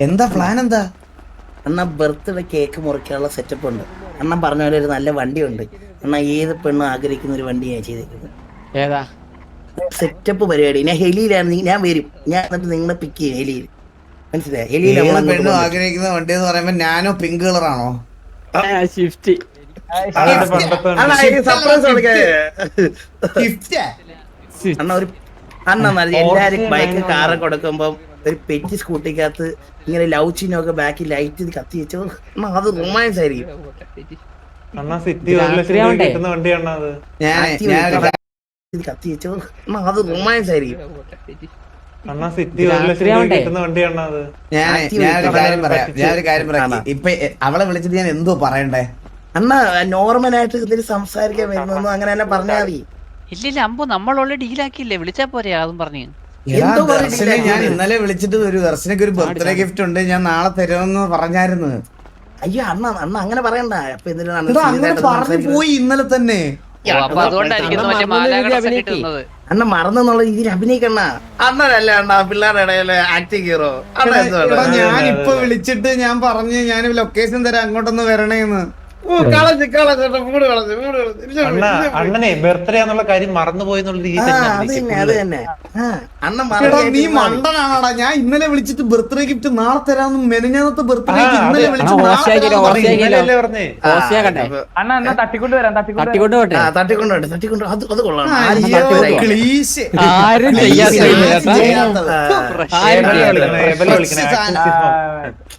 എന്താ പ്ലാൻ എന്താ? അണ്ണാ birthday cake മുറിക്കാനുള്ള setup ഉണ്ട്. അണ്ണൻ പറഞ്ഞ പോലെ ഒരു നല്ല വണ്ടിയുണ്ട്. അണ്ണാ ഏത് പെണ്ണും ആഗ്രഹിക്കുന്ന ഒരു വണ്ടി ഞാൻ ചെയ്തേക്കുന്നത്. ഏതാ സെറ്റപ്പ് പരിപാടി. ഞാൻ ഹെലിയിലാണ്, ഞാൻ വരും, ഞാൻ എന്നിട്ട് നിങ്ങളെ പിക്ക് ചെയ്യും ഹെലിയിൽ. മനസ്സിലായി? ഏത് പെണ്ണും ആഗ്രഹിക്കുന്ന വണ്ടി എന്ന് പറയുമ്പോ ഞാനോ പിങ്ക് കളറാണോ? ഷിഫ്റ്റ് എല്ലാരും ബൈക്ക് കാറ് കൊടുക്കുമ്പോ ഒരു പെറ്റി സ്കൂട്ടിക്കകത്ത് ഇങ്ങനെ ലവ് ചിഹ്നമൊക്കെ ബാക്കിൽ ലൈറ്റ് കത്തി വെച്ചോ, അത് റൊമാൻസ് ആയിരിക്കും. കത്തി വെച്ചോ, അത് റൊമാൻസ് ആയിരിക്കും. ഞാനൊരു കാര്യം പറയാം. ഇപ്പൊ അവളെ വിളിച്ചിട്ട് ഞാൻ എന്തോ പറയണ്ടേ? അണ്ണാ നോർമലായിട്ട് ഇതിൽ സംസാരിക്കാൻ വരുന്നു അങ്ങനെ തന്നെ പറഞ്ഞാൽ മതി. ഇല്ലില്ല അമ്പു നമ്മളോട് ഡീലാക്കിയില്ലേ, വിളിച്ചാ പോരെ അതും പറഞ്ഞു. ഞാൻ ഇന്നലെ വിളിച്ചിട്ട് ഒരു ദർശനക്ക് ഒരു ബർത്ത്ഡേ ഗിഫ്റ്റ് ഉണ്ട്, ഞാൻ നാളെ തരുമെന്ന് പറഞ്ഞായിരുന്നു. അയ്യോ അണ്ണ അണ്ണ അങ്ങനെ പറയണ്ട. അപ്പൊ പോയി ഇന്നലെ തന്നെ. അണ്ണ മറന്നുള്ള രീതിയിൽ അഭിനയിക്കണ്ണ. അണ്ണനല്ല അണ്ണ പിള്ളേരുടെ ഇടയില് ആക്ടിങ് ഹീറോ. ഞാൻ ഇപ്പൊ വിളിച്ചിട്ട് ഞാൻ പറഞ്ഞു ഞാൻ ലൊക്കേഷൻ തരാം, അങ്ങോട്ടൊന്ന് വരണേന്ന്. അണ്ണനെ ബർത്ത്ഡേ എന്നുള്ള കാര്യം മറന്നുപോയി നീ മണ്ടനാണാടാ. ഞാൻ ഇന്നലെ വിളിച്ചിട്ട് ബർത്ത്ഡേ ഗിഫ്റ്റ് നാളെ തരാമെന്ന് മെനഞ്ഞാന്നത്തെ ബർത്ത്ഡേ ഇന്നലെ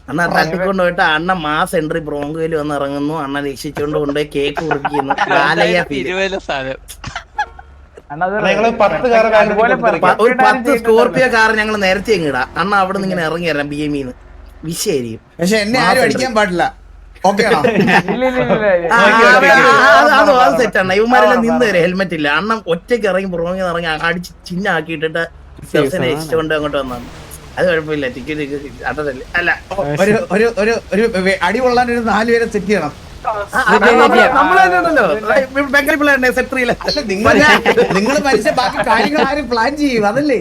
അണ്ണ തട്ടിക്കൊണ്ട് പോയിട്ട് അണ്ണ മാസ് എൻട്രി ബ്രോങ്കോയിൽ വന്ന് ഇറങ്ങുന്നു. അണ്ണ രക്ഷിച്ചോണ്ട് കൊണ്ടുപോയി കേക്ക് മുറിക്കുന്നു. ഒരു 10 സ്കോർപിയോ കാർ ഞങ്ങൾ നേരത്തെ ഇടാം. അണ്ണ അവിടെ നിന്ന് ഇങ്ങനെ ഇറങ്ങി തരാം BME-ന്ന്. വിഷയായിരിക്കും. പക്ഷെ എന്നെ ആരും അടിക്കാൻ പാടില്ല. അത് സെറ്റാണ്. ഇവന്മാരെല്ലാം നിന്ന് തരും, ഹെൽമെറ്റ് ഇല്ല. അണ്ണൻ ഒറ്റയ്ക്ക് ഇറങ്ങി ബ്രോങ്ങിൽ ഇറങ്ങി അടിച്ച് ചിഹ്നാക്കിയിട്ടിട്ട് രക്ഷിച്ചുകൊണ്ട് അങ്ങോട്ട് വന്നാണ്. അത് കുഴപ്പമില്ല. ടിക്കറ്റ് അതല്ലേ അല്ല, ഒരു അടി കൊള്ളാൻ ഒരു 4 പേരെ സെറ്റ് ചെയ്യണം. നിങ്ങൾ മനുഷ്യ ബാക്കി കാര്യങ്ങൾ ആരും പ്ലാൻ ചെയ്യും, അതല്ലേ?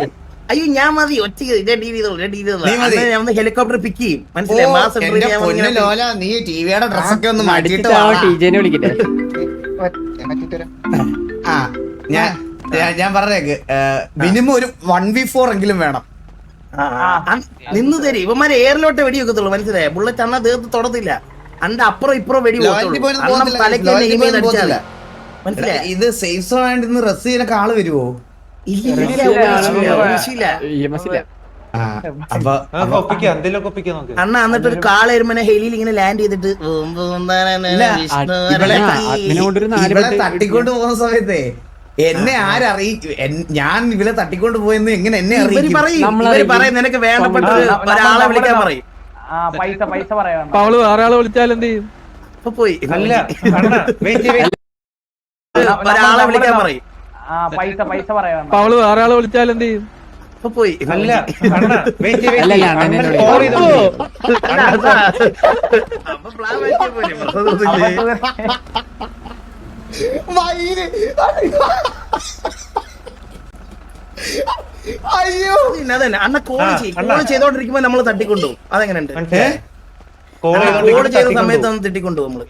അയ്യോ ഞാൻ മതി ഒറ്റ ഹെലികോപ്റ്റർ പിക്ക് ചെയ്യും. മനസ്സിലായി? നീ ടിവിയുടെ ഡ്രസ്സൊക്കെ ഒന്ന് മാറ്റിയിട്ട് ഞാൻ പറഞ്ഞേക്ക് മിനിമം ഒരു 1v4 എങ്കിലും വേണം. നിന്ന് തരും. ഇവന്മാരെ എയറിലോട്ട് വെടി വെക്കത്തുള്ളൂ. മനസ്സിലായ? ബുള്ളറ്റ് അണ്ണ ദേഹത്ത് തൊടത്തില്ല. അന്റെ അപ്പുറം ഇപ്പുറം വെടി മനസ്സിലായി? ഇത് സേഫ് സോൺ ആയിട്ട് ഇന്ന് റെസ്റ്റ് ചെയ്യാനൊക്കെ ആള് വരുവോ? അണ്ണ എന്നിട്ട് ഒരു കാള എരുമനെ ഹെലിയിൽ ഇങ്ങനെ ലാൻഡ് ചെയ്തിട്ട് ഇവളെ തട്ടിക്കൊണ്ട് പോകുന്ന സമയത്തെ എന്നെ ആരറിയിക്കും? ഞാൻ ഇവരെ തട്ടിക്കൊണ്ട് പോയെന്ന് എങ്ങനെ എന്നെ അറിയിക്കും? പറയും നിനക്ക് വേണ്ടപ്പെട്ട ഒരാളെ വിളിക്കാൻ പറയും. പൈസ പറയാം. അവള് വേറെ ആളെ വിളിച്ചാൽ എന്ത് ചെയ്യും? പോയി ഒരാളെ വിളിക്കാൻ പറയും. പൈസ പറയാം. അവള് വേറെ ആളെ വിളിച്ചാൽ എന്ത് ചെയ്യും? പോയി അയ്യോ അതന്നെ അണ്ണ കോൾ ചെയ്തോണ്ടിരിക്കുമ്പോ നമ്മള് തട്ടിക്കൊണ്ടുപോകും. അതെങ്ങനെയുണ്ട്? കോൾ ചെയ്ത സമയത്ത് ഒന്ന് തട്ടിക്കൊണ്ടുപോകും നമ്മള്.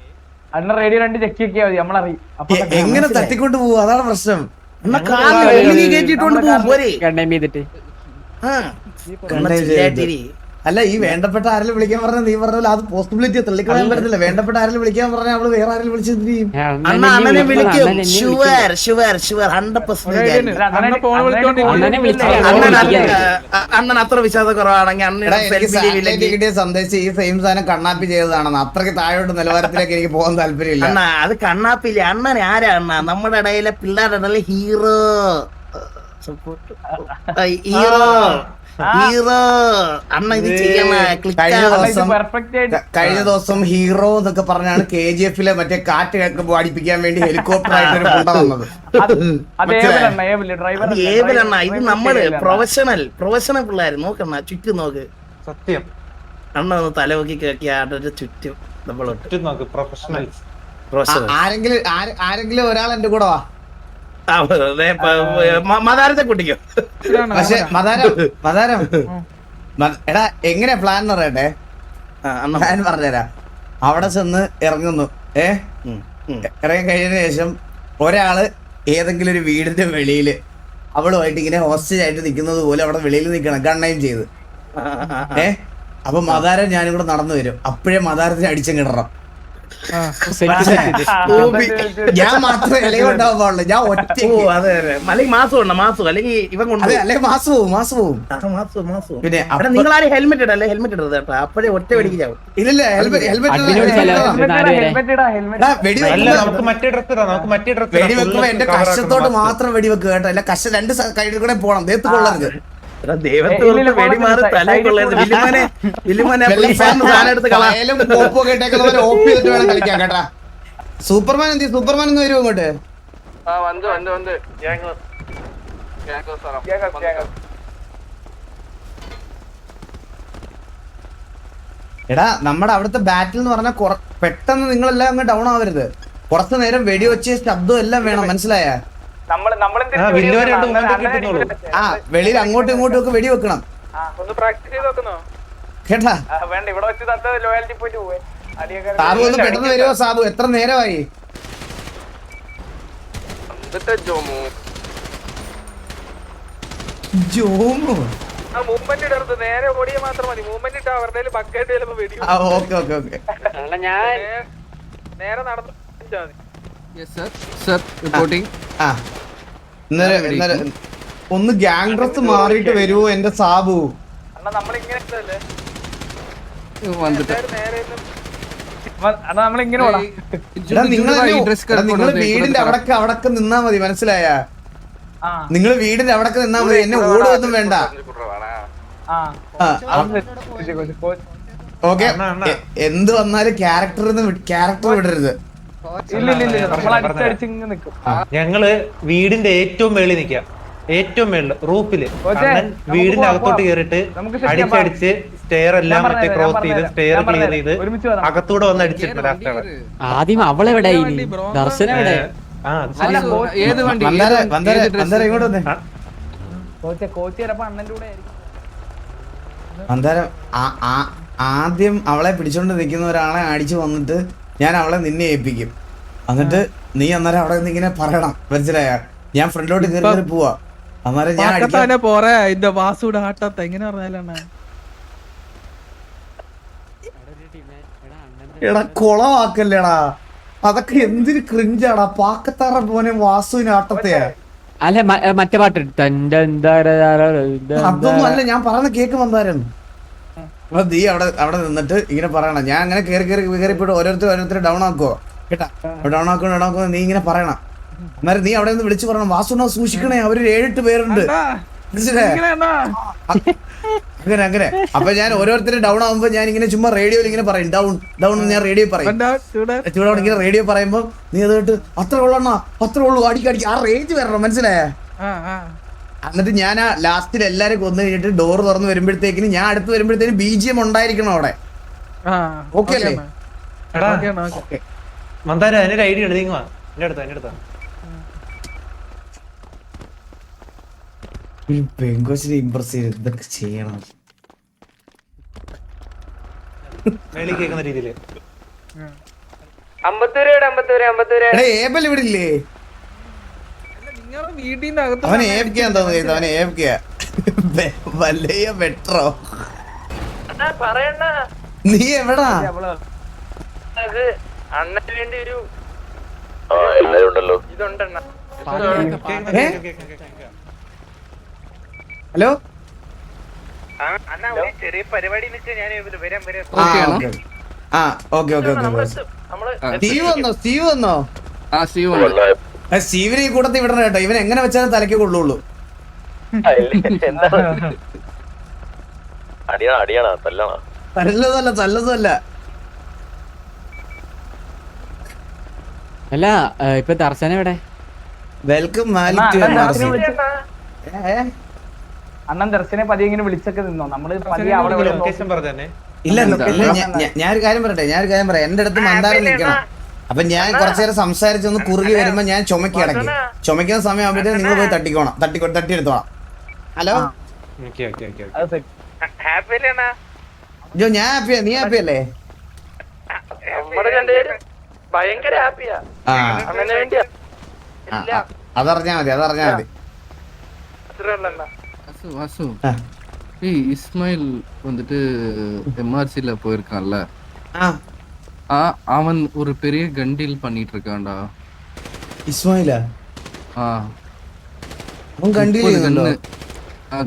അണ്ണ റേഡിയോ 2 ചെക്ക് ചെയ്യിക്കാ മതി, നമ്മളറിയും. എങ്ങനെ തട്ടിക്കൊണ്ട് പോവും? അതാണ് പ്രശ്നം. അണ്ണ കാറിൽ കയറ്റിട്ടോണ്ട് പോകും പോരെ. അല്ല ഈ വേണ്ടപ്പെട്ട ആരെങ്കിലും വിളിക്കാൻ പറഞ്ഞാൽ നീ പറഞ്ഞാൽ അത് പോസിബിലിറ്റി തള്ളിക്കളയാൻ പറ്റത്തില്ല. വേണ്ടപ്പെട്ട ആരെങ്കിലും വിളിക്കാൻ പറഞ്ഞാൽ അവള് വേറെ ആരെങ്കിലും വിളിച്ചെന്ത് ചെയ്യും? അണ്ണനെ വിളിക്കും. ഷുവർ 100%. അണ്ണൻ അത്ര വിശ്വാസം കുറവാണെങ്കിൽ കിട്ടിയ സന്ദേശം ഈ സെയിം സാധനം കണ്ണാപ്പി ചെയ്തതാണെന്ന്. അത്രയ്ക്ക് താഴോട്ട് നിലവാരത്തിലേക്ക് എനിക്ക് പോകാൻ താല്പര്യമില്ല. അണ്ണ അത് കണ്ണാപ്പില്ല. അണ്ണൻ ആരാ അണ്ണ? നമ്മുടെ ഇടയിലെ പിള്ളേരുടെ ഇടയിലെ ഹീറോ. അണ്ണ ഇത് കഴിഞ്ഞ ദിവസം ഹീറോ എന്നൊക്കെ പറഞ്ഞാണ് KGF-ലെ മറ്റേ കാറ്റ് അടിപ്പിക്കാൻ വേണ്ടി ഹെലികോപ്റ്റർ ആയിട്ട് ഒരു കൊണ്ട വന്നത്. ഏവലണ്ണ ഇത് നമ്മള് പ്രൊഫഷണൽ പിള്ളേര്. നോക്കണ്ണ ചുറ്റും നോക്ക്. സത്യം അണ്ണ ഒന്ന് തലവൊക്കി കേൾക്കിയാട്ട് ചുറ്റും നമ്മളോട്ട് ആരെങ്കിലും ഒരാൾ എന്റെ കൂടെ വാ. മതാരത്തെ കുട്ടിക്കോ? പക്ഷെ മതാരം എടാ എങ്ങനെയാ പ്ലാൻ എന്ന് പറയട്ടെ, പ്ലാൻ പറഞ്ഞുതരാം. അവിടെ ചെന്ന് ഇറങ്ങുന്നു, ഇറങ്ങി കഴിഞ്ഞതിന് ശേഷം ഒരാള് ഏതെങ്കിലും ഒരു വീടിന്റെ വെളിയില് അവളുമായിട്ട് ഇങ്ങനെ ഹോസ്റ്റേജ് ആയിട്ട് നിൽക്കുന്നത് പോലെ അവിടെ വെളിയിൽ നിൽക്കണം, ഗണ്ണയും ചെയ്ത്. അപ്പൊ മതാരം ഞാനും കൂടെ നടന്നു വരും. അപ്പോഴേ മതാരത്തിന് അടിച്ചങ്ങിടണം. ഞാൻ മാത്രമേ ഇലയും ഉണ്ടാവാൻ പാടുള്ളൂ. ഞാൻ ഒറ്റ പിന്നെ നിങ്ങൾ ആരും ഹെൽമെറ്റ് ഇടല്ലേ? ഹെൽമെറ്റ് ഇടരുത് കേട്ടോ, അപ്പോഴേ ഒറ്റ വെടിക്ക് ചാവും. ഇല്ലല്ല വെടിവെക്കുമ്പോ എന്റെ കശത്തോട്ട് മാത്രം വെടിവെക്കുക കേട്ടോ. അല്ല കശ രണ്ട് കയ്യിൽ കൂടെ പോണം, ദേഹത്ത് കൊള്ളരുത്. സൂപ്പർമാൻ എന്ത്? സൂപ്പർമാൻ ഒന്ന് വരുമോ ഇങ്ങോട്ട്? എടാ നമ്മുടെ അവിടുത്തെ ബാറ്റിൽ എന്ന് പറഞ്ഞാൽ പെട്ടെന്ന് നിങ്ങളെല്ലാം അങ്ങ് ഡൗൺ ആവരുത്. കുറച്ചു നേരം വെടിവെച്ച് ശബ്ദം എല്ലാം വേണം, മനസ്സിലായ? വെളിയിൽ അങ്ങോട്ടും ഇങ്ങോട്ടും ഒക്കെ വെടിവെക്കണം കേട്ടാ. സാബു ഒന്ന് പെട്ടെന്ന് വരുമോ? സാബു എത്ര നേരമായി? ജോമു ഓക്കെ ഓക്കെ ഓക്കെ ഒന്ന് ഗ്യാങ് ഡ്രസ് മാറിയിട്ട് വരുവോ എന്റെ സാബു? നിങ്ങൾ വീടിന്റെ അവിടൊക്കെ നിന്നാ മതി, മനസ്സിലായ? നിങ്ങൾ വീടിന്റെ അവിടൊക്കെ നിന്നാ മതി, എന്നെ ഓടുവൊന്നും വേണ്ട. ഓക്കെ, എന്ത് വന്നാലും ക്യാരക്ടർ വിടരുത്. ഞങ്ങള് വീടിന്റെ ഏറ്റവും മേളിൽ നിക്കാം, ഏറ്റവും മേളില് റൂഫില്. വീടിന്റെ അകത്തോട്ട് കയറിട്ട് അടിച്ചടിച്ച് സ്റ്റെയർ എല്ലാം മറ്റേ ക്രോസ് ചെയ്ത് സ്റ്റെയർ ക്ലിയർ ചെയ്ത് അകത്തൂടെ വന്ന് അടിച്ചിട്ടുണ്ട് ലാസ്റ്റ്. ആദ്യം അവളെവിടെ ദർശനം എവിടെ? ആദ്യം അവളെ പിടിച്ചോണ്ട് നിൽക്കുന്ന ഒരാളെ അടിച്ചു വന്നിട്ട് ഞാൻ അവളെ നിന്നെ ഏൽപ്പിക്കും. എന്നിട്ട് നീ അന്നേരം അവിടെ നിന്ന് ഇങ്ങനെ പറയണം, മനസ്സിലായ? ഞാൻ ഫ്രണ്ടിലോട്ട് കയറി പോവാ, അന്നേരം ഞാൻ എങ്ങനെ പറഞ്ഞാലാണ് എടാ കൊളവാക്കല്ലേടാ. അതൊക്കെ എന്തിന് ക്രിഞ്ചാടാ. പാക്കത്താറ പോനെ വാസുവിന് ആട്ടത്തെയാ. അല്ല മറ്റേ പാട്ട് അതൊന്നും അല്ല, ഞാൻ പറയുന്ന കേക്ക് വന്നാരും. അപ്പൊ നീ അവിടെ നിന്നിട്ട് ഇങ്ങനെ പറയണം. ഞാൻ അങ്ങനെ കയറിപ്പോയിട്ട് ഓരോരുത്തർ ഡൗൺ ആക്കുവോ കേട്ടാ. ഡൗൺ ആക്കുമ്പോ നീ ഇങ്ങനെ പറയണം. അന്നേരം നീ അവിടെ നിന്ന് വിളിച്ചു പറയണം, വാസുണ്ണ സൂക്ഷിക്കണേ, അവര് 7-8 പേരുണ്ട്. അങ്ങനെ അപ്പൊ ഞാൻ ഓരോരുത്തരും ഡൗൺ ആകുമ്പോ ഞാൻ ഇങ്ങനെ ചുമ്മാ റേഡിയോയിൽ ഇങ്ങനെ പറയും, ഡൗൺ ഡൗൺ. ഞാൻ റേഡിയോ പറയും, ചൂടൗൺ ഇങ്ങനെ റേഡിയോ പറയുമ്പോ നീ അത് കേട്ട് അത്ര ഉള്ളണ്ണ അത്ര ഉള്ളൂ, അടിക്കടിക്ക് ആ റേഞ്ച് വരണം, മനസ്സിലായ? എന്നിട്ട് ഞാൻ ആ ലാസ്റ്റിൽ എല്ലാരും കൊന്നു കഴിഞ്ഞിട്ട് ഡോറ് തുറന്ന് വരുമ്പോഴത്തേക്കിന് ഞാൻ അടുത്ത് വരുമ്പോഴത്തേന് BGM ഉണ്ടായിരിക്കണം അവിടെ. ഓക്കെ അല്ലേ? മന്ദാര അതിനൊരു ഐഡിയ ഉണ്ട്, നീങ്ങുവാ എന്റെ അടുത്താ. പെങ്കൊച്ചിനെ ഇംപ്രസ് ചെയ്ത് ഇതൊക്കെ ചെയ്യണം. മേളിൽ കേൾക്കുന്ന രീതിയില് ഏബൽ ഇവിടെ ഇല്ലേ? അവന് ഏഫ്ക്കാന്ന് തോന്നുന്നു. അവന് ഏഫ്ക്കാ വല്ലയ്യ ബെറ്ററോ? നീ എവിടാ? അണ്ണന് വേണ്ടി ഒരു ഇതുണ്ടെണ്ണ. ഹലോ, ചെറിയ പരിപാടി സ്റ്റീവ് വന്നോ? സ്റ്റീവിനെ ഈ കൂട്ടത്തിൽ വിടണം കേട്ടോ. ഇവൻ എങ്ങനെ വെച്ചാലും തലയ്ക്ക് കൊള്ളുള്ളൂ. തല്ലതല്ല. അല്ല ഇപ്പൊ ദർശനം എവിടെ? വെൽക്കം അണ്ണൻ ദർശനെ പതിയെ ഇങ്ങനെ വിളിച്ചൊക്കെ നിന്നോ? നമ്മള് പതിയെ അവിടെ ലൊക്കേഷൻ പറഞ്ഞേ. ഇല്ല ഞാനൊരു കാര്യം പറയട്ടെ. എന്റെ അടുത്ത് മന്ദാരം നിൽക്കണം. അപ്പൊ ഞാൻ കുറച്ചേരം സംസാരിച്ചൊന്ന് കുറുകി വരുമ്പോ ഞാൻ ചുമക്കി കിടക്കും. ചുമക്കുന്ന സമയം ആകുമ്പോഴത്തേക്കും നിങ്ങൾ പോയി തട്ടിയെടുത്തോളാം. ഹലോ ഓക്കെ ഓക്കെ ഓക്കെ അത് സെറ്റ്. ഹാപ്പി അല്ലേ അണ്ണാ? ജോ ഞാൻ ഹാപ്പിയാ, നീ ഹാപ്പി അല്ലേ? നമ്മള് രണ്ടുപേരും ഭയങ്കര ഹാപ്പിയാ. ആ അങ്ങനെ വേണ്ടിയാ അതറിഞ്ഞാ മതി, അതറിഞ്ഞാ മതി. അത്രേ ഉള്ളൂ അണ്ണാ. வாசு ஆ. ஏய் இஸ்மாயில் வந்துட்டு எம்ஆர்சில போயிருக்கான்ல ആ அவன் ஒரு பெரிய கன் டீல் பண்ணிட்டு இருக்கான்டா ഇസ്മായിലാ ஆ അവൻ കണ്ടില്ലല്ലോ.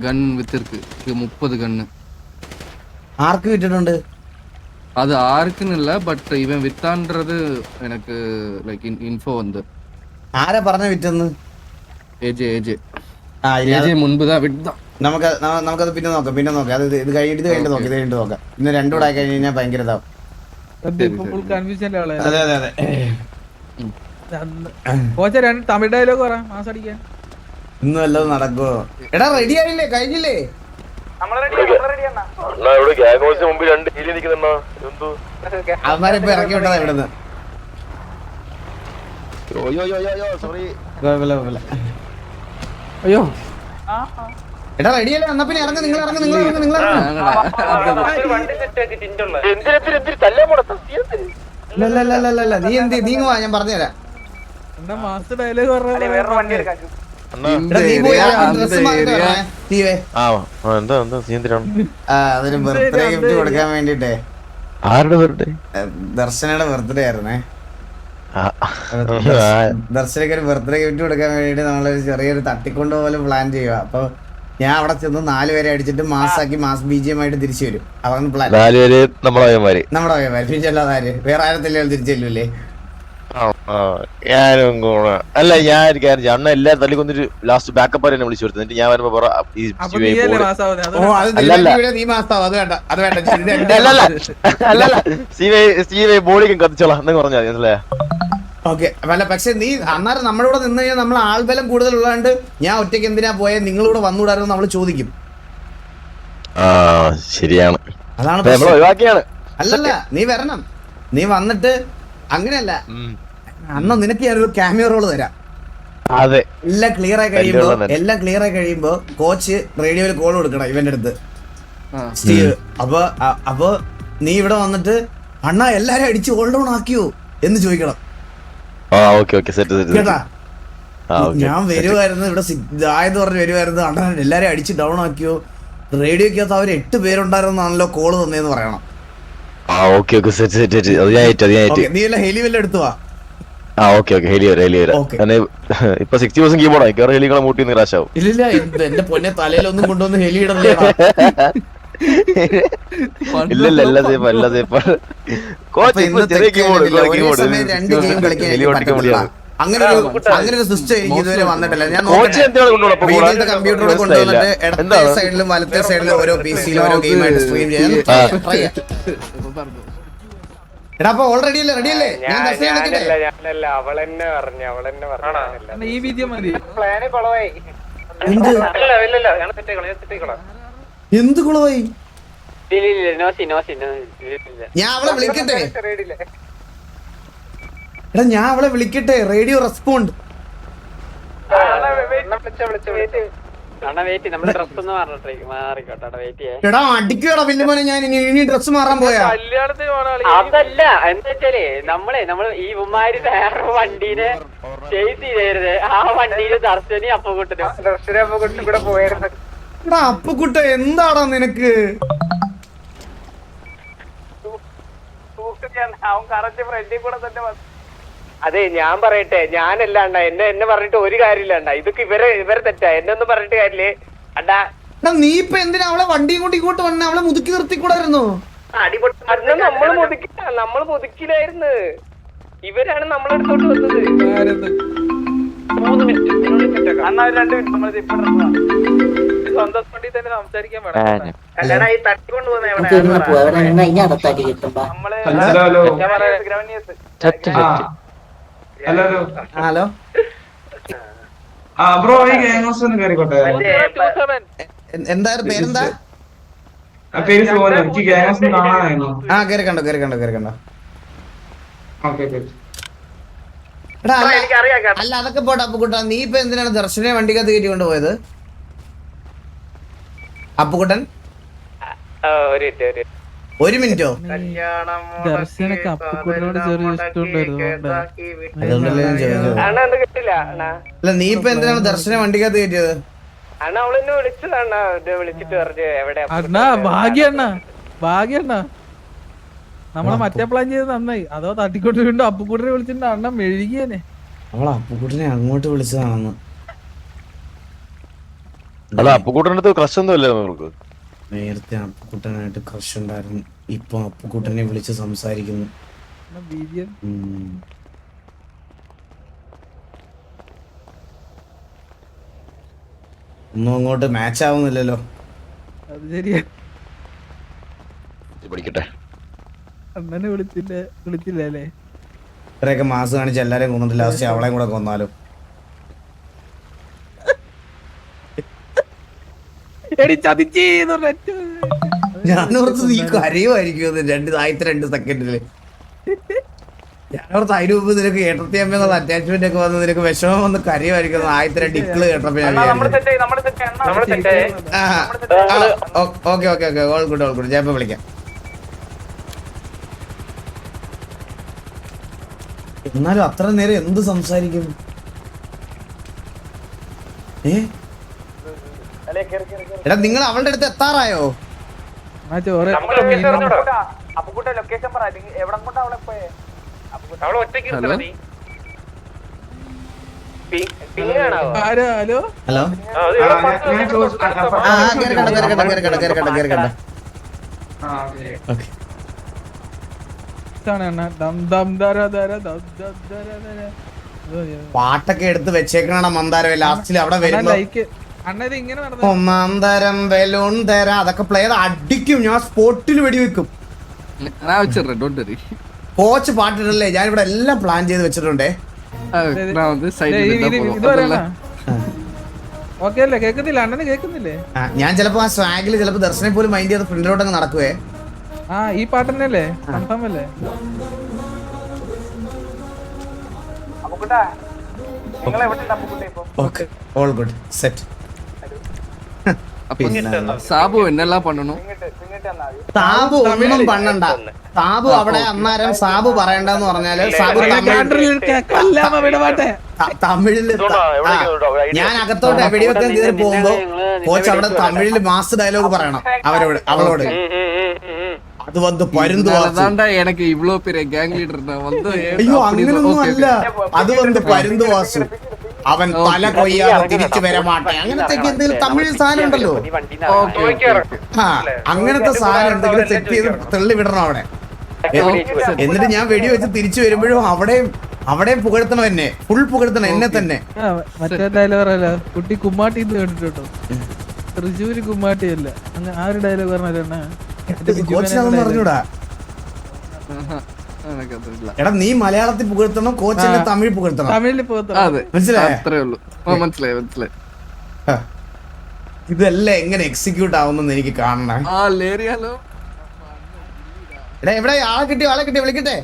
கன் வித்திருக்கு 30 கன்னு ആർക്ക് വിറ്റിട്ടുണ്ട്? அது ஆருக்குன்னு இல்ல பட் இவன் வித்தான்றது எனக்கு லைக் இன்ஃபோ வந்து ആരാ പറഞ്ഞ വിറ്റെന്ന്? ஏஜே ஏஜே ആ ഇനി അത് ஏஜே முன்புதான் விட்டான் നമുക്കത് പിന്നെ നോക്കാം. അത് ഇത് കഴിഞ്ഞിട്ട് നോക്കാം. ഇന്ന് രണ്ടും കൂടെ ആയി കഴിഞ്ഞ് കഴിഞ്ഞാൽ ഭയങ്കര ഇതാവും. അതെ അതെ അതെ. തമിഴ് ഡയലോഗ് പറ മാസം അടിക്കാൻ. ഇന്നും വല്ലതും നടക്കുവോ? എടാ റെഡി ആയില്ലേ? കഴിഞ്ഞില്ലേ? അവന്മാരിപ്പോ ഇറക്കി വിട്ടതാ ഇവിടുന്ന്. കുഴപ്പമില്ല. അയ്യോ എടാ റെഡി അല്ലേ? എന്നാ പിന്നെ ഇറങ്ങ്, നിങ്ങൾ ഇറങ്ങ്. ഇല്ല നീ എന്ത് നീങ്ങുവാ, ഞാൻ പറഞ്ഞുതരാം. മാസ്റ്റർ ഡയലോഗ് പറഞ്ഞ വേറെ വണ്ടി എടുക്കാൻ. എടാ നീ പോയി ഡ്രസ് മാറിട്ട് വരണേ. തീവേ അതൊരു ബർത്ത്ഡേ ഗിഫ്റ്റ് കൊടുക്കാൻ വേണ്ടിട്ടേ. ആരുടെ ബർത്ത്ഡേ? ദർശനയുടെ ബർത്ത്ഡേ ആയിരുന്നേ. ദർശനക്ക് ഒരു ബർത്ത്ഡേ ഗിഫ്റ്റ് കൊടുക്കാൻ വേണ്ടിട്ട് നമ്മളൊരു ചെറിയൊരു തട്ടിക്കൊണ്ട് പോലെ പ്ലാൻ ചെയ്യുക. അപ്പൊ ഞാൻ അവിടെ ചെന്ന് 4 പേരെ അടിച്ചിട്ട് മാസാക്കി മാസ് BGM ആയിട്ട് തിരിച്ചു വരും. അതാണ് പ്ലാൻ. 4 പേര് നമ്മുടെ പയ്യന്മാര്. പിന്നെ അല്ലാതെ ആര്? വേറെ ആരത്തില്ലേ തിരിച്ചല്ലേ? ഞാനും അല്ല, ഞാൻ ഒരു കാര്യം ചെയ്യാം. അണ്ണ എല്ലാരും തല്ലിക്കൊന്നിട്ട് ലാസ്റ്റ് ബാക്കപ്പ് എന്നെ വിളിച്ചു വരുത്തും. എന്നിട്ട് ഞാൻ വരുമ്പോ പറ ബോഡിക്കും കത്തിച്ചോളാം എന്ന് പറഞ്ഞാൽ മനസ്സിലായ. ഓക്കെ അല്ല, പക്ഷെ നീ അന്നേരം നമ്മുടെ കൂടെ നിന്ന് കഴിഞ്ഞാൽ നമ്മൾ ആൾബലം കൂടുതലുള്ളതുകൊണ്ട് ഞാൻ ഒറ്റയ്ക്ക് എന്തിനാ പോയത്, നിങ്ങളിവിടെ വന്നുകൂടായിരുന്നു നമ്മൾ ചോദിക്കും. ശരിയാണ്, അതാണ് ഒഴിവാക്കിയാണ്. അല്ലല്ല, നീ വരണം. നീ വന്നിട്ട് അങ്ങനെയല്ല, അന്ന് നിനക്ക് ഞാനൊരു ക്യാമിയോ റോള് തരാം. അതെ, എല്ലാം ക്ലിയർ ആയി കഴിയുമ്പോ കോച്ച് റേഡിയോയിൽ കോൾ കൊടുക്കണം ഇവന്റെ അടുത്ത്, സ്റ്റീവ്. അപ്പൊ നീ ഇവിടെ വന്നിട്ട് അണ്ണാ എല്ലാരും അടിച്ച് ഹോൾഡ് ഡൗൺ ആക്കിയോ എന്ന് ചോദിക്കണം. കേട്ടാ? ഞാൻ വരുമായിരുന്നു ഇവിടെ ഇതായെന്ന് പറഞ്ഞ് വരുമായിരുന്നു, അണ്ണാ എല്ലാരും അടിച്ച് ഡൗൺ ആക്കിയോ, റേഡിയോക്കകത്ത് അവർ 8 പേരുണ്ടായിരുന്നാണല്ലോ കോള് തന്നേന്ന് പറയണം. നീ എല്ലാം ഹെലി വല്ല എടുത്തു വാ. ഇപ്പൊ 60% കീബോർഡായി ഹെലികളെ മൂട്ടി നിരാശാവും. ഇല്ലില്ല, എന്റെ പൊന്നെ തലയിലൊന്നും കൊണ്ടുവന്ന് ഹെലി ഇടല്ലേ. ഇല്ലല്ല, എല്ലാ സേഫ് അല്ല സേഫ്. അങ്ങനെ ഒരു സിസ്റ്റം എനിക്ക് ഇതുവരെ വന്നിട്ടില്ല. ഞാൻ കമ്പ്യൂട്ടറിൽ കൊണ്ടുവന്നിട്ട് ഇടത്തെ സൈഡിലും വലത്തെ സൈഡിലും ഓരോ PC-യിലും ഓരോ ഗെയിമായിട്ട് സ്ട്രീം ചെയ്യാൻ. എടാ അപ്പൊ ഓൾറെഡി അല്ലേ? റെഡി അല്ലേ? ഞാൻ ഈ വീഡിയോ മതി. എന്ത് കുളമായി? ഞാൻ അവളെ വിളിക്കട്ടെ? എടാ ഞാൻ അവളെ വിളിക്കട്ടെ? Radio respond. എടാ അടിക്കടാ വില്ലുമോനെ, ഞാൻ ഇനി ഡ്രസ് മാറാൻ പോയാ? അതല്ല, എന്താ വെച്ചാലേ നമ്മള് ഈ ഉമ്മാര് വേറെ വണ്ടീനെ ചെയ്ത് ആ വണ്ടിയില് ദർശനി അപ്പുകുട്ടനും കൂടെ പോയിരുന്നു. എടാ അപ്പുക്കുട്ട എന്താടാ നിനക്ക്? അതെ ഞാൻ പറയട്ടെ, ഞാനല്ല അണ്ണ, എന്നെ പറഞ്ഞിട്ട് ഒരു കാര്യമില്ല. ഇതൊക്കെ ഇവരെ തെറ്റാ, എന്നെ ഒന്നും പറഞ്ഞിട്ട് കാര്യമില്ലേ അണ്ടാ. നീ ഇപ്പൊ എന്തിനാ അവളെ വണ്ടിയും കൊണ്ട് ഇങ്ങോട്ട് വന്നെ? അവളെ മുതുക്കി നിർത്തിക്കൂടായിരുന്നു? നമ്മള് മുതുക്കിലായിരുന്നു, ഇവരാണ് നമ്മളെടുത്തോട്ട് വന്നത്. 3 മിനിറ്റ് അണ്ണാ, 2 മിനിറ്റ് സ്വന്തം വണ്ടി തന്നെ സംസാരിക്കാൻ വേണം. അല്ലടാ ഈ തട്ടിക്കൊണ്ട് പോകുന്ന ഹലോ ബ്രോ, ഈ ഗ്യാങ് ഹൗസ് ഒന്ന് കേറിക്കോട്ടെ. എന്തായാലും പേരെന്താ? പേര് സോന. എനിക്ക് ഗ്യാങ് ഹൗസ് കാണാനായിരുന്നു. കേറിക്കണ്ടോ. എടാ അല്ല, അതൊക്കെ പോട്ടെ അപ്പുക്കുട്ട. നീ ഇപ്പൊ എന്തിനാണ് ദർശനെ വണ്ടിക്കകത്ത് കയറ്റി കൊണ്ടുപോയത്? അപ്പുകുട്ടൻ ഒരു മിനിറ്റോ? ദർശനക്ക് അപ്പുക്കുട്ടനോട് ചെറിയ ഇഷ്ടമുണ്ടായിരുന്നു അതുകൊണ്ടല്ലേ ഞാൻ ചോദിച്ചത്. അല്ല നീ ഇപ്പൊ എന്തിനാണ് ദർശനം വണ്ടിക്കകത്ത് കയറ്റിയത്? അണ്ണാ ഭാഗ്യണ്ണ നമ്മളെ മറ്റേ പ്ലാൻ ചെയ്ത് നന്നായി. അതോ തട്ടിക്കൊണ്ട് വീണ്ടും അപ്പുക്കുട്ടനെ വിളിച്ചിട്ട് അണ്ണ മെഴുകിയനെ. അവളെ അപ്പുകുട്ടനെ അങ്ങോട്ട് വിളിച്ചതാണെന്ന്. അല്ല അപ്പുകൂട്ടൻ്റെ അടുത്ത് ക്രഷ് ഒന്നും അല്ലേ നമുക്ക്? നേരത്തെ അപ്പുകുട്ടനായിട്ട് ക്രഷ് ഉണ്ടായിരുന്നു, ഇപ്പൊ അപ്പുകുട്ടനെ വിളിച്ച് സംസാരിക്കുന്നു. ഒന്നും അങ്ങോട്ട് മാച്ച് ആവുന്നില്ലല്ലോ. അത് ശരിയാ. പഠിക്കട്ടെ. അണ്ണനെ വിളിച്ചില്ല അല്ലേ? ഇത്രയൊക്കെ മാസ് കാണിച്ച് എല്ലാരെയും കൊന്നിട്ട് ലാസ്റ്റ് അവളെയും കൂടെ കൊന്നാലോ? ഞാനോർത്ത് നീ കരയുമായിരിക്കും ആദ്യത്തെ 2 സെക്കൻഡില്. ഞാനോർത്ത് അതിന് മുമ്പ് നിനക്ക് ഏട്ടത്തിയമ്മ അറ്റാച്ച്മെന്റ് ഒക്കെ വന്ന് നിനക്ക് വിഷമം വന്ന് കരയുമായിരിക്കും ആദ്യത്തെ 2 ഇക്കള് കേട്ടപ്പോ. Okay okay okay all good ഞാൻ ഇപ്പൊ വിളിക്കാം. എന്നാലും അത്ര നേരം എന്ത് സംസാരിക്കും? എടാ നിങ്ങൾ അവളുടെ അടുത്ത് എത്താറായോ? ലൊക്കേഷൻ പറ, എവിടെ കൊണ്ടാ അവളെ പോയെ? ഹലോ ഹലോ പാട്ടൊക്കെ എടുത്ത് വെച്ചേക്കണ മന്ദാരം ലാസ്റ്റിൽ അവിടെ വരുമ്പോ മന്ദാരം ബലൂൺ തരാം അതൊക്കെ പ്ലേ ചെയ്ത് അടിക്കും. ഞാൻ സ്പോട്ടിൽ വെടിവെക്കും. കോച്ച് പാട്ടിട്ടല്ലേ ഞാൻ ഇവിടെ എല്ലാം പ്ലാൻ ചെയ്ത് വെച്ചിട്ടുണ്ടേ. ഞാൻ ചിലപ്പോ ആ സ്വാഗില് ചിലപ്പോ ദർശനം പോലും മൈൻഡ് ചെയ്ത് ഫ്രണ്ടിലോട്ടങ്ങ് നടക്കുവേ. ഈ പാട്ടന്നല്ലേ കൺഫേം അല്ലേ? All good set. സാബു എന്നെല്ലാം പണ്ണണം. സാബു ഒന്നും പണ്ണണ്ട. സാബു അവിടെ അന്നേരം സാബു പറയണ്ടെന്ന് പറഞ്ഞാല് സാബു തമിഴില് ഞാൻ അകത്തോട്ട് വെടിവെക്കാൻ കയറി പോകുമ്പോ കോച്ച് അവിടെ തമിഴില് മാസ് ഡയലോഗ് പറയണം അവളോട്. അത് വന്ന് പരുന്ത് എനിക്ക് ഇവ്ളോ പേര് ഗാങ് ലീഡർ അയ്യോ അങ്ങനൊന്നും അല്ല. അത് വന്ന് പരുന്ത് വാസു അവൻ തല കൊയ്യാതെ തിരിച്ചു വരമാട്ടെ അങ്ങനത്തെ എന്തെങ്കിലും തമിഴ് സാധനം ഉണ്ടല്ലോ. അങ്ങനത്തെ സാധനം എന്തെങ്കിലും സെറ്റ് ചെയ്ത് തള്ളി വിടണം അവിടെ. എന്നിട്ട് ഞാൻ വെടിവെച്ച് തിരിച്ചു വരുമ്പോഴും അവിടെയും പുകഴ്ത്തണം എന്നെ. ഫുൾ പുകഴ്ത്തണം എന്നെ തന്നെ. മറ്റേ ഡയലോഗ് കുട്ടി കുമ്മാട്ടി കേട്ടിട്ടോ? തൃശ്ശൂര് കുമ്മാട്ടി അല്ല ആ ഒരു ഡയലോഗ് പറഞ്ഞാ കോച്ചിനതൊന്നും അറിഞ്ഞൂടാ. എടാ നീ മലയാളത്തിൽ പുകഴ്ത്തണം, കോച്ചിനെ തമിഴ് പുകഴ്ത്തണം. മനസ്സിലായി. ഇതെല്ലാം എങ്ങനെ എക്സിക്യൂട്ട് ആവുന്നെന്ന് എനിക്ക് കാണണേ. എടാ എവിടെ ആളെ കിട്ടി വിളിക്കട്ടെ.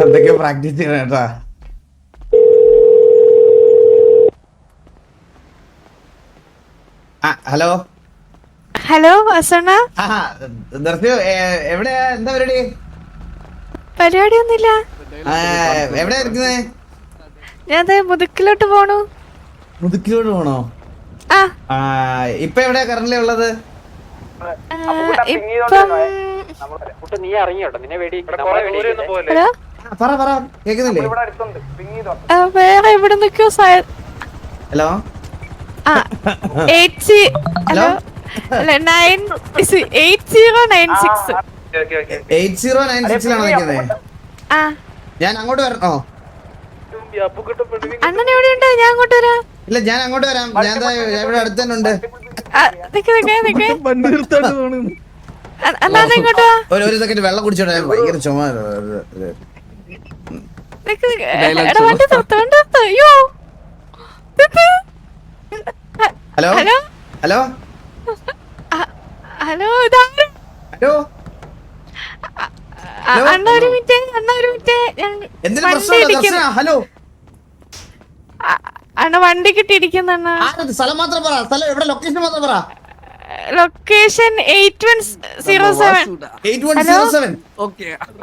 എന്തൊക്കെയോ പ്രാക്ടീസ് ചെയ്യണം കേട്ടാ. ഹലോ ഹലോ അസണ, എവിടെയാ? എന്താ പരിപാടി? പരിപാടിയൊന്നുമില്ല. എവിടെയാ ഇരിക്കുന്നേ? ഞാൻ മുതുക്കിലോട്ട് പോണു. മുതുക്കിലോട്ട് പോണോ? ഇപ്പൊ എവിടെയാ കറന്റ് ഉള്ളത്? പറ കേക്കുന്നില്ലേ? വേറെ എവിടെ നിൽക്കോ? Hello hello 8096. 8096 നിൽക്കുന്നത്. ഞാൻ അങ്ങോട്ട് വരണോ? അണ്ണൻ എവിടെയുണ്ട്? ഞാൻ അങ്ങോട്ട് വരാം. ഇല്ല ഞാൻ അങ്ങോട്ട് വരാം. ഞാൻ ഇവിടെ അടുത്ത് തന്നെ ഉണ്ട്. ഒരു സെക്കൻഡ് വെള്ളം കുടിച്ചോട്ടെ. ഭയങ്കര ചുമ. ഹലോ ഹലോ ഹലോ ഇതാരും ഹലോ അണ്ണ ഒരു മിനിറ്റ് ഞാൻ എന്തിനു വണ്ടി പ്രശ്നമുണ്ടോ ഇടിക്കുന്നു. ദർശന? ഹലോ അണ്ണ വണ്ടി കിട്ടിയിരിക്കുന്ന അണ്ണ. ആരത്? സ്ഥലം മാത്രം പറ, സ്ഥലം എവിടെ, ലൊക്കേഷൻ മാത്രം പറ. ലൊക്കേഷൻ 8107. 8107.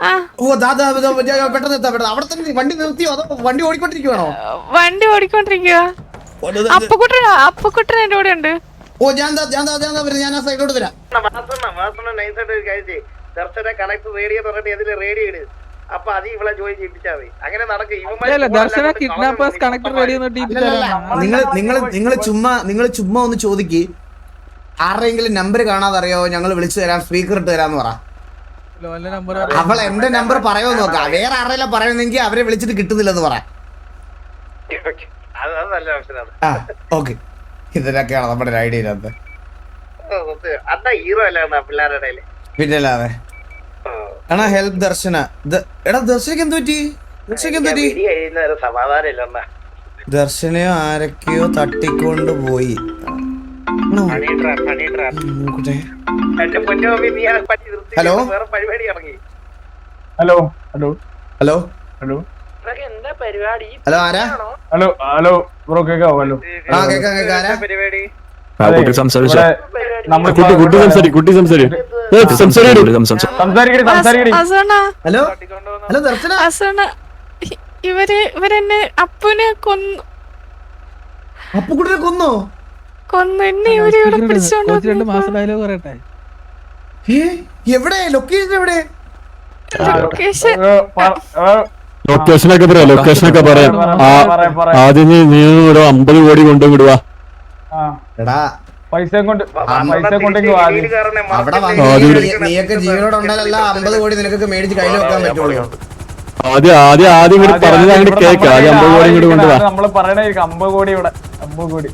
ആ ഓ ദാദാ പെട്ടെന്ന് എത്താം, പെട്ടെന്ന്. അവിടെ തന്നെ വണ്ടി നിർത്തിയോ അതോ വണ്ടി ഓടിക്കൊണ്ടിരിക്കുവാണോ? വണ്ടി ഓടിക്കൊണ്ടിരിക്കുക. അപ്പുക്കുട്ടൻ എന്റെ കൂടെ ഉണ്ട്. ഓ ഞാൻ ആ സൈഡിലോട്ട് വരാം. ദർശന കണക്ട് റേഡിയോ പറഞ്ഞിട്ട് അതില് റേഡിയോ ഇട്. അപ്പൊ അത് ഇവളെ ജോയിൻ ചെയ്യിപ്പിച്ചാൽ മതി. അങ്ങനെ അല്ല ദർശന കിഡ്നാപ്പേഴ്സ് കണക്ടർ റേഡിയോ നിങ്ങൾ ചുമ്മാ ഒന്ന് ചോദിക്ക്, ആരുടെയെങ്കിലും നമ്പർ കാണാതെ അറിയോ, ഞങ്ങൾ വിളിച്ചു തരാം, സ്പീക്കർ ഇട്ട് തരാന്ന് പറ. നമ്പർ അവൾ എന്റെ നമ്പർ പറയുമോ നോക്കാം. വേറെ ആരെല്ലാം പറയുന്നെങ്കിൽ അവരെ വിളിച്ചിട്ട് കിട്ടുന്നില്ലെന്ന് പറ. അത് നല്ല ഓപ്ഷനാണ്. ആ ഓക്കെ, ഇതിനൊക്കെയാണ് നമ്മുടെ ഒരു ഐഡിയ ഇല്ലാത്ത. അന്ന ഹീറോ അല്ല പിള്ളേരുടെ ഇടയില്. പിന്നെ അല്ലാതെ ആണോ ഹെൽപ്പ് ദർശന. എടാ ദർശനക്ക് എന്ത് പറ്റി? സമാധാനം ഇല്ല. ദർശനയോ ആരൊക്കെയോ തട്ടിക്കൊണ്ട് പോയി. ഹലോ വേറെ പരിപാടി ഇറങ്ങി. ഹലോ ഹലോ ഹലോ ഹലോ എന്താ പരിപാടി? ഹലോ ആരാ? ഹലോ ഹലോ ബ്രോ കേക്കാവോ? ഹലോ ആ കേക്കാം. ആരാ? പരിപാടി ഹലോ ഹലോ ദർശന. ഇവരെന്നെ അപ്പുനെ കൊന്നു. അപ്പുക്കുട്ടിനെ കൊന്നോ? എന്നെ ഇവര് ഇവിടെ പിടിച്ചോണ്ട് 2 മാസം ഡയലോഗ് പറയട്ടെ. എവിടെ ലൊക്കേഷൻ? എവിടെ ലൊക്കേഷൻ ലൊക്കേഷനൊക്കെ പറയാം. ആദ്യം നീ ഒരു 50 കോടി കൊണ്ടുവിടുവാ. എടാ പൈസ കൊണ്ട് അവിടെ നീയൊക്കെ ജീവനോട് ഉണ്ടാലല്ല 50 കോടി നിനക്കൊക്കെ മേടിച്ച് കയ്യിൽ വെക്കാൻ പറ്റുള്ളൂ. ആദ്യം കൂടി പറഞ്ഞത് അങ്ങോട്ട് കേക്ക്. ആദ്യം 50 കോടി കൂടി കൊണ്ടുവാ. നമ്മള് പറയണ 50 കോടി ഇവിടെ 50 കോടി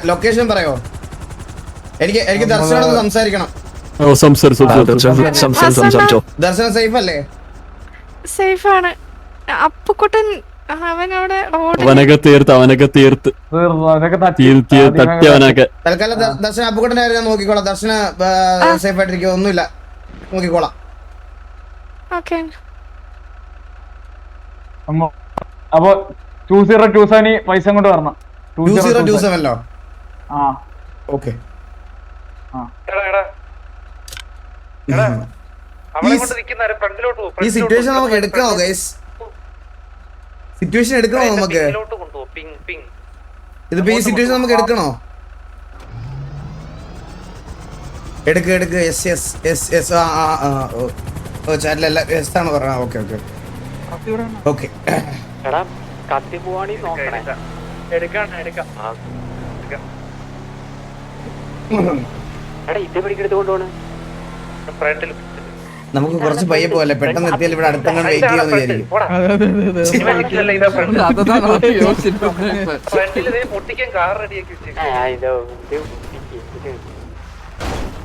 ലൊക്കേഷൻ പറയോ? എനിക്ക് ദർശനോട് സംസാരിക്കണം. ദർശനം സേഫ് അല്ലേ? സേഫ് ആണ്. അപ്പുക്കുട്ടൻ അവനോട് അവനൊക്കെ തീർത്ത് തട്ടി അവനൊക്കെ. തൽക്കാലം ദർശന അപ്പുക്കുട്ടൻ്റെ കാര്യം ഞാൻ നോക്കിക്കോളാം. ദർശന സേഫ് ആയിട്ടിരിക്കും, ഒന്നുമില്ല, നോക്കിക്കോളാം. അപ്പൊ 2027 പൈസ കൊണ്ട് വരണം. 2027 ആ ഓക്കെ. ഈ സിറ്റുവേഷൻ നമുക്ക് എടുക്കണോ ഗൈസ്? സിറ്റുവേഷൻ എടുക്കണോ നമുക്ക്? ഇതിപ്പോ ഈ സിറ്റുവേഷൻ നമുക്ക് എടുക്കണോ? എടുക്ക്. യെസ്. ഓ ചാറ്റിലല്ല യെസ് ആണ് പറഞ്ഞത്. ഓക്കെ. കത്തി പോവാണി നോക്കണേ. എടുക്കാം. ഇത് പിടിക്കെടുത്ത് കൊണ്ടുപോണ്. നമുക്ക് കുറച്ച് പയ്യെ പോലെ പെട്ടെന്ന് എത്തിയാൽ ഇവിടെ അടുത്തങ്ങാൻ വെയിറ്റ് ചെയ്യാന്ന് വിചാരിക്കും.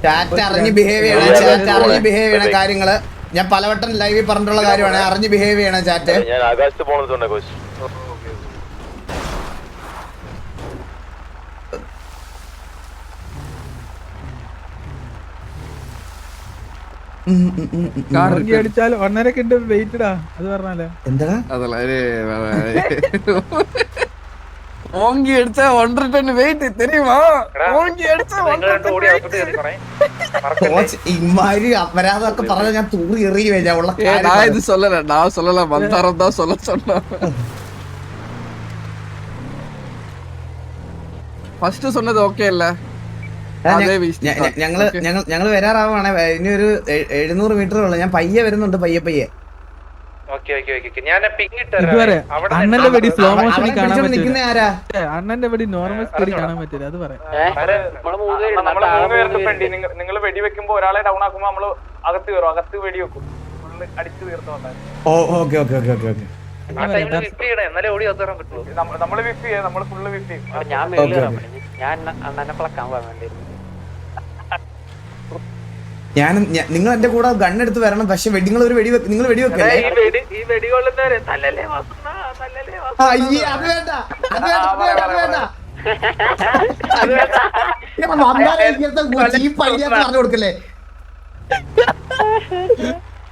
ചാറ്റ് അറിഞ്ഞ് ബിഹേവ് ചെയ്യണ കാര്യങ്ങള് ഞാൻ പലവട്ടം ലൈവിൽ പറഞ്ഞിട്ടുള്ള കാര്യമാണ്. അറിഞ്ഞ് ബിഹേവ് ചെയ്യണം ചാറ്റ്. ഞാൻ ആകാശത്ത് പോണതുകൊണ്ട് കോച്ച്. അടിച്ചാൽ 1.5 വെയിറ്റഡാ. അത് പറഞ്ഞാലേ എന്താ ஓங்கி அடிச்சா 1.5 டன் வெயிட் தெரியுமா? ஓங்கி அடிச்சா 1.5 ഇമാതിരി അപരാധമൊക്കെ പറഞ്ഞാൽ ഞാൻ തൂറി എറിയുവേ. ഞാൻ ഉള്ള நான் இது சொல்லல, நான் சொல்லல, மந்தாரம் தான் சொல்ல சொன்னேன். ഫസ്റ്റ് சொன்னது ഓക്കേ അല്ല? ഞങ്ങള് വരാറാവാണ്. ഇനി ഒരു 700 മീറ്റർ ഉള്ളു. ഞാൻ പയ്യെ വരുന്നുണ്ട്, പയ്യെ. അണ്ണന്റെ വെടി സ്ലോ മോഷനിൽ കാണാൻ നിൽക്കുന്ന ആരാ? അണ്ണന്റെ വെടി നോർമൽ സ്പീഡിൽ കാണാൻ പറ്റില്ല. അത് പറയാം. നിങ്ങൾ വെടി വെക്കുമ്പോ ഒരാളെ ഡൗൺ ആക്കുമ്പോ നമ്മള് അകത്ത് കയറും. അകത്ത് വെടി വെക്കും. അടിച്ചു തീർത്തോണ്ടായി. ഓക്കെ. നമ്മള് വിഫ് ചെയ്യാം. നമ്മള് ഫുള്ള് വിഫ് ചെയ്യും. നിങ്ങൾ എന്റെ കൂടെ ഗണ്ണെടുത്ത് വരണം. പക്ഷെ നിങ്ങൾ ഒരു വെടി നിങ്ങൾ വെടിവെക്കല്ലേ? അത് വേണ്ട. പറഞ്ഞു കൊടുക്കല്ലേ.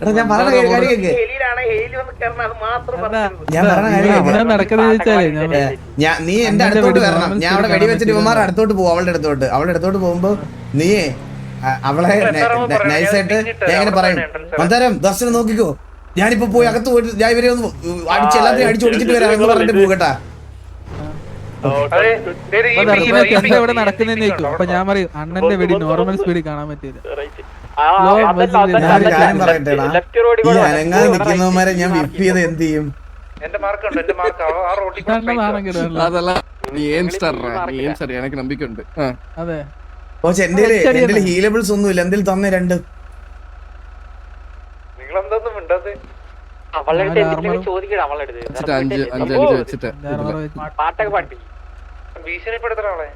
എടാ ഞാൻ പറഞ്ഞ കാര്യം കേക്ക്. ഞാൻ പറഞ്ഞ കാര്യം നീ എന്റെ അടുത്തോട്ട് വരണം. ഞാൻ അവിടെ വെടിവെച്ചിട്ട് ഇവന്മാർ അടുത്തോട്ട് പോകും. അവളുടെ അടുത്തോട്ട് പോകുമ്പോ നീ അവളെ നൈസായിട്ട് ഞാൻ എങ്ങനെ പറയും, മന്ദാരം ദർശനം നോക്കിക്കോ, ഞാനിപ്പോ പോയി അകത്ത് പോയിട്ട് ഞാൻ ഇവരെ ഒന്ന് അടിച്ച് എല്ലാത്തിനും അടിച്ചു ഓടിച്ചിട്ട് വരാം എന്ന് പറഞ്ഞിട്ട് പോകട്ടാ. ഇവിടെ നടക്കുന്നതെന്ന് ചോദിക്കും. അപ്പൊ ഞാൻ പറയും അണ്ണന്റെ വെടി നോർമൽ സ്പീഡിൽ കാണാൻ പറ്റില്ല. കാര്യം പറയട്ടേടാ, ഈ അനങ്ങാതെ നിൽക്കുന്നവന്മാരെ ഞാൻ വിപ്പ് ചെയ്ത് എന്ത് ചെയ്യും? എനിക്ക് നമ്പിക്കുണ്ട്. അതെ കോച്ച് എന്റെ ഹീലബിൾസ് ഒന്നുമില്ല. എന്തെങ്കിലും തന്നെ രണ്ട് വെച്ചിട്ട് ഭീഷണിപ്പെടുത്തണേ.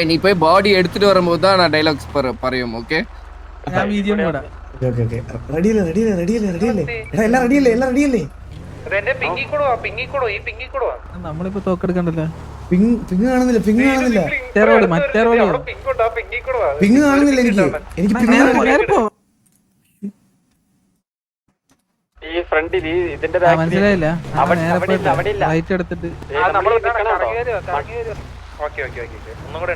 നീ പോയി ബോഡി എടുത്തിട്ട് വരുമ്പോ ഇതാണ് ഡയലോഗ്സ് പറയും. ഓക്കെ ഞാൻ വീഡിയോ പോടാ. നമ്മളിപ്പോ തോക്കെടുക്കണ്ടല്ലോ. പിങ് കാണുന്നില്ല. മറ്റേ റോഡ് പിങ് കാണുന്നില്ല. എനിക്ക് മനസ്സിലായില്ല. റൈറ്റ് എടുത്തിട്ട് ഒന്നും കൂടെ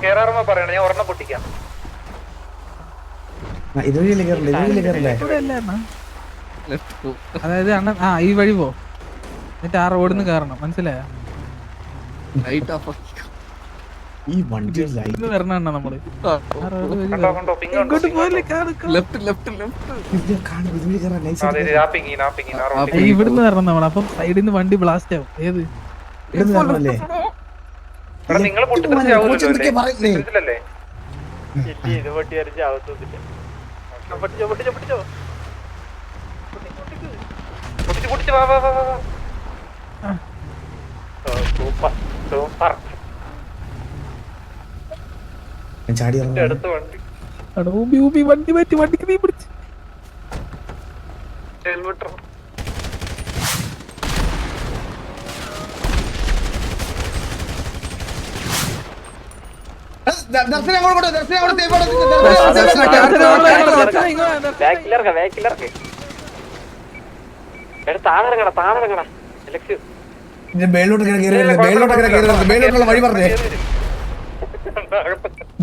കേറാറുമ്പോ പറയണ, ഞാൻ ഒരെണ്ണം പൊട്ടിക്കാം. അതായത് അണ്ണൻ ഈ വഴി പോ, എന്നിട്ട് ആ റോഡിന്ന് കയറണം. മനസ്സിലായോ? ഈ വണ്ടി വരണം അണ്ണ നമ്മള്. ഇവിടുന്ന് വരണം നമ്മൾ. അപ്പം സൈഡിൽ നിന്ന് വണ്ടി ബ്ലാസ്റ്റ് ആവും. ഏത് നിങ്ങൾ പൊട്ടിച്ചല്ലേ? വണ്ടി മാറ്റി വണ്ടിക്ക് നീ പിടിച്ച് മേലോട്ടുള്ള വഴി പറഞ്ഞേ.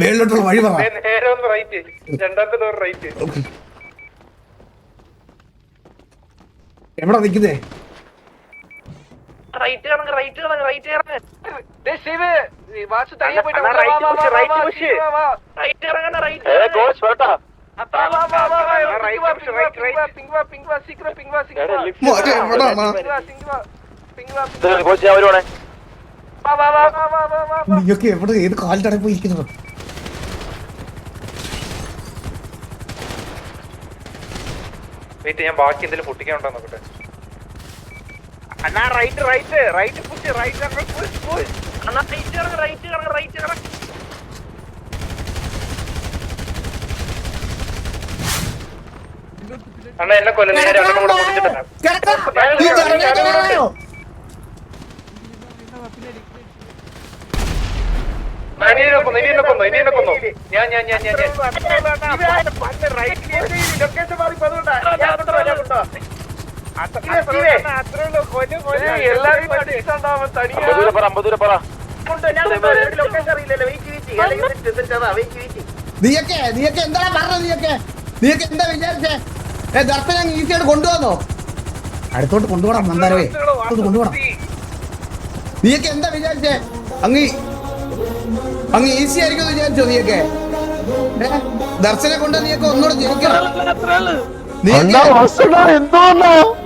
മേലോട്ടുള്ള വഴി പറ. നേരെ ഒന്ന് റൈറ്റ്, രണ്ടാമത്തെ ഡോർ റൈറ്റ്. എവിടെ നിൽക്കുന്നേ? റൈറ്റ് ഇറങ്ങ്, റൈറ്റ് ഇറങ്ങ്, റൈറ്റ് ഇറങ്ങ്. നീയൊക്കെ എവിടെ ഏത് കാലിട്ടട പോയിരിക്കുന്നത്? ഞാൻ ബാക്കി എന്തെങ്കിലും പൊട്ടിക്കാനുണ്ടോ നോക്കട്ടെ. അണ്ണാ right right right push, right ഇറങ്ങ്, പുഷ് പുഷ്. അണ്ണാ റൈറ്റ് ഇറങ്ങ്, റൈറ്റ് ഇറങ്ങ്, റൈറ്റ് ഇറങ്ങ്. അണ്ണാ എന്നെ കൊല്ലം, ഞാൻ രണ്ടെണ്ണം കൂടെ പൊട്ടിച്ചിട്ടില്ല. നീയൊക്കെ എന്താ പറഞ്ഞത്? നീയൊക്കെ എന്താ വിചാരിച്ചേ? ദർശനം ഈസിയായിട്ട് കൊണ്ടുവന്നോ? അടുത്തോട്ട് കൊണ്ടുപോകണം. മന്ദാരവേ അടുത്തോട്ട് കൊണ്ടുപോകണം. നീയൊക്കെ എന്താ വിചാരിച്ചേ? അങ്ങ് ഈസി ആയിരിക്കും വിചാരിച്ചോ? നീയൊക്കെ ദർശനെ കൊണ്ട് നീയൊക്കെ ഒന്നുകൂടെ ജനിക്കണം.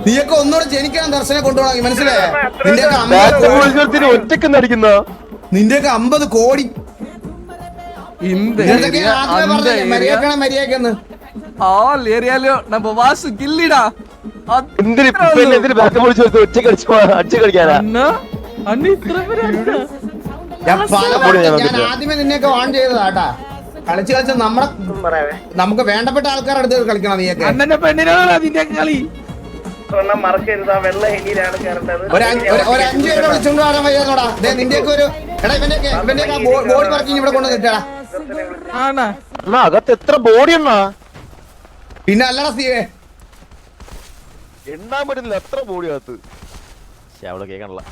നീയൊക്കെ ഒന്നുകൂടെ ജനിക്കണം ദർശനെ കൊണ്ടുപോകണം. മനസ്സിലായോ? നിന്റെയൊക്കെ 50 കോടി മര്യാദക്കെന്ന് ഞാൻ ആദ്യമേ നിന്നെയൊക്കെ വാൺ ചെയ്തതാട്ടാ. കളിച്ച് കളിച്ച് നമുക്ക് വേണ്ടപ്പെട്ട ആൾക്കാരുടെ അടുത്ത് കളിക്കണം. നീയൊക്കെ മറക്കരുത്, ആ വെള്ള ഹെലിയിലാണ് കയറേണ്ടത്. ഒരു 5 പേരെ വിളിച്ചോണ്ട് വരാൻ വയ്യാന്നോടാ. ഇവന്റെയൊക്കെ ഒരു എടാ ഇവന്റെയൊക്കെ ബോഡി പറിച്ച് ഇവിടെ കൊണ്ട് നിൽക്കടാ. അകത്ത് എത്ര ബോഡി എന്നാ പിന്നെ അല്ലടാ സീവേ എണ്ണാൻ പറ്റുന്നില്ല, എത്ര ബോഡി അകത്ത്. അവിടെ കേൾക്കണല്ല.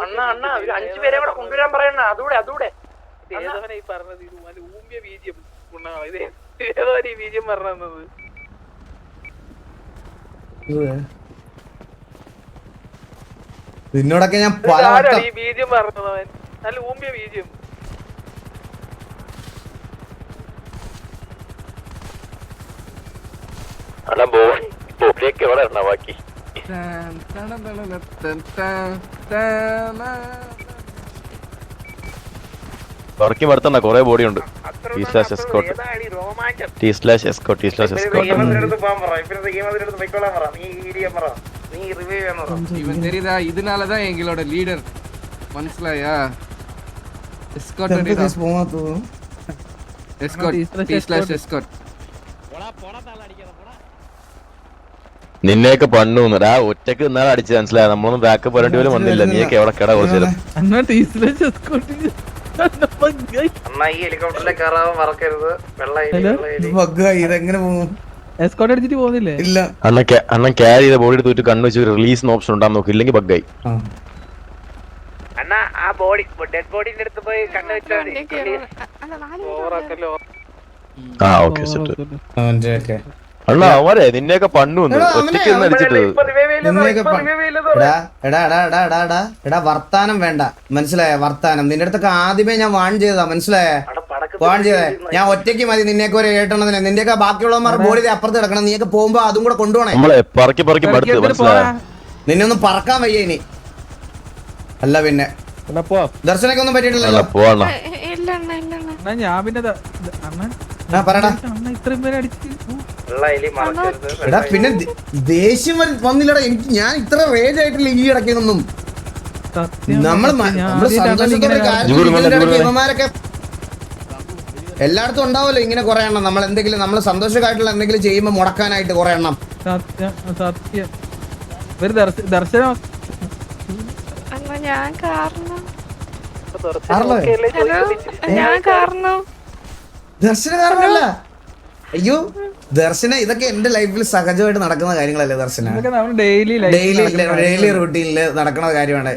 അണ്ണാ 5 പേരെ കൂടെ കൊണ്ടുവരാൻ പറയണ. അതൂടെ ഏതോ ഈ പറഞ്ഞത് ഇത് ഊമ്പിയ ബീജിയം ഇത് ഏതോ ഈ ബീജിയം പറഞ്ഞത്. നിന്നോടൊക്കെ ഞാൻ പല വട്ടം ഈ ബീജിയം പറഞ്ഞത് അവൻ നല്ല ഊമ്പിയ ബീജിയം. ബോഡിയൊക്കെ എവിടെ എണ്ണ ബാക്കി. വർക്കി മടുത്തണ്ട കൊറേ ബോഡി ഉണ്ട്. இவன் தெரியுதா, இதனாலதான் எங்களோட லீடர் மனசிலாயா. எஸ்கார்ட் அடிடா. எஸ்கார்ட். നിന്നെയൊക്കെ പണ്ണൂന്നടാ. ഒറ്റക്ക് ഇന്നാളെ അടിച്ച് മനസ്സിലായ. നമ്മളൊന്നും ബാക്കപ്പ് വരേണ്ടി പോലും വന്നില്ല. നീയൊക്കെ എവിടെ കിട കുറച്ചു നേരം. അണ്ണാ ഈ ഹെലികോപ്റ്ററിലെ കയറാൻ മറക്കരുത്. ഇതെങ്ങനെ പോകും? എസ്കോർട്ട് അടിച്ചിട്ട് പോകുന്നില്ലേ? ഇല്ല അണ്ണൻ ക്യാരി ചെയ്ത ബോഡി എടുത്ത് കണ്ണു വെച്ച് റിലീസ് ഓപ്ഷൻ ഉണ്ടാകും നോക്കി. ഇല്ലെങ്കിൽ ബഗ്ഗായി. അണ്ണാ ആ ബോഡി ഡെഡ് ബോഡിന്റെ അടുത്ത് പോയി കണ്ണു വെച്ചാൽ ആ ഓക്കെ സെറ്റ്. അണ്ണാ അവരെ നിന്നെയൊക്കെ പണ്ണൂന്ന് ഒറ്റയ്ക്ക് അടിച്ചിട്ട്. എടാ വർത്താനം വേണ്ട, മനസ്സിലായ? വർത്താനം നിന്റെ അടുത്തൊക്കെ ആദ്യമേ ഞാൻ വാൺ ചെയ്തതാ, മനസ്സിലായ? വാൺ ചെയ്തേ ഞാൻ ഒറ്റയ്ക്ക് മതി. നിന്നെയൊക്കെ ഒരു ഏട്ടെണ്ണത്തിന് നിന്റെയൊക്കെ ബാക്കിയുള്ളവന്മാർ ബോഡി അപ്പുറത്ത് കിടക്കണം. നീയൊക്കെ പോകുമ്പോ അതും കൂടെ കൊണ്ടുപോണേ. നമ്മളെ പറക്കി മടുത്ത് മനസ്സിലായ. നിന്നെ ഒന്നും പറക്കാൻ വയ്യ ഇനി. അല്ല പിന്നെ ദർശനൊക്കെ ഒന്നും പറ്റിയിട്ടില്ലല്ലോ. പോവാ ഞാൻ പിന്നെ പറടാ. ഇത്രയും പേരെ അടിച്ച് എടാ പിന്നെ ദേഷ്യം വന്നില്ലടാ എനിക്ക്. ഞാൻ ഇത്ര റേജ് ആയിട്ടില്ല ഈ ഇടയ്ക്കൊന്നും. ഇവന്മാരൊക്കെ എല്ലായിടത്തും ഉണ്ടാവല്ലോ ഇങ്ങനെ കുറെ എണ്ണം. നമ്മൾ എന്തെങ്കിലും നമ്മൾ സന്തോഷമായിട്ടുള്ള എന്തെങ്കിലും ചെയ്യുമ്പോ മുടക്കാനായിട്ട് കുറെ എണ്ണം. സത്യം ദർശനം ദർശന കാരണമല്ല. അയ്യോ ദർശന ഇതൊക്കെ എന്റെ ലൈഫിൽ സഹജമായിട്ട് നടക്കുന്ന കാര്യങ്ങളല്ലേ ദർശന. ഡെയിലി റൂട്ടീനില് നടക്കുന്ന കാര്യമാണ്.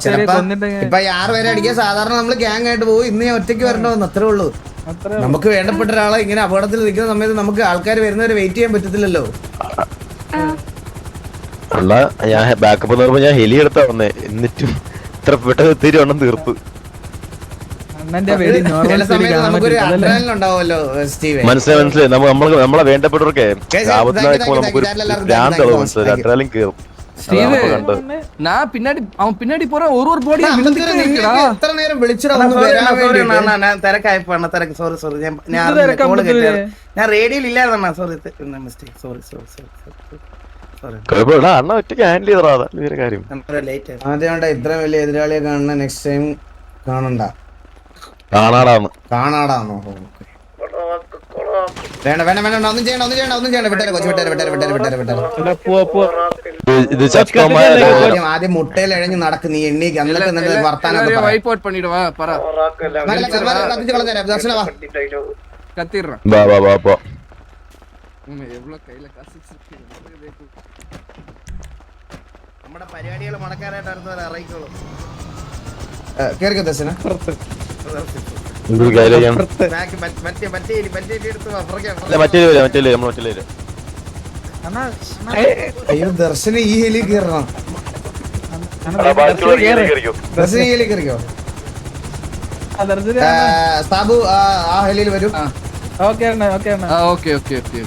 ചിലപ്പോ ഇപ്പൊ 6 പേരെ അടിക്കാൻ സാധാരണ നമ്മൾ ഗ്യാങ് ആയിട്ട് പോകും. ഇന്ന് ഞാൻ ഒറ്റയ്ക്ക് വരേണ്ട വന്നു, അത്രേ ഉള്ളൂ. നമുക്ക് വേണ്ടപ്പെട്ട ഒരാളെ ഇങ്ങനെ അപകടത്തിൽ നിൽക്കുന്ന സമയത്ത് നമുക്ക് ആൾക്കാർ വരുന്നവരെ വെയിറ്റ് ചെയ്യാൻ പറ്റത്തില്ലല്ലോ. അല്ല ഞാൻ ബാക്കപ്പ് നോക്കുമ്പോ ഞാൻ ഹെലി എടുത്താ വന്നേ. എന്നിട്ടും ഇത്ര പെട്ടെന്ന് എത്തിയിട്ട് വേണം തീർപ്പ്. മനസ്സിലായി. നമ്മളെ വേണ്ടപ്പെട്ടവർക്ക് பின்னாடி போற ஒரு போடி എത്ര നേരം വിളിച്ചിടാ. തിരക്കായപ്പോ തിരക്ക്. സോറി ഞാൻ റേഡിയോയിൽ ഇല്ലായിരുന്ന. അണ്ണ ഒറ്റയ്ക്ക് ഹാൻഡിൽ ചെയ്താ കാര്യം. ആദ്യമായിട്ട് ഇത്ര വലിയ എതിരാളിയെ കാണുന്ന നെക്സ്റ്റ് ടൈം കാണാടാന്ന്. വേണ്ട ഒന്നും ചെയ്യണ്ട. ആദ്യം മുട്ടയിൽ എഴഞ്ഞ് നടക്ക് നീ. എണ്ണീക്ക് എന്നിട്ട് വർത്താനം നമ്മുടെ പരിപാടികൾ മടക്കാനായിട്ട് അടുത്തവരെ അറിയിക്കോളൂ. കേറിക്കോ ദർശന. അയ്യോ ദർശന ഈ ഹെലി കയറണം. ദർശന ഈ ഹെലി കയറിക്കോ. സാബു ആ ഹെലിയിൽ വരും. Okay okay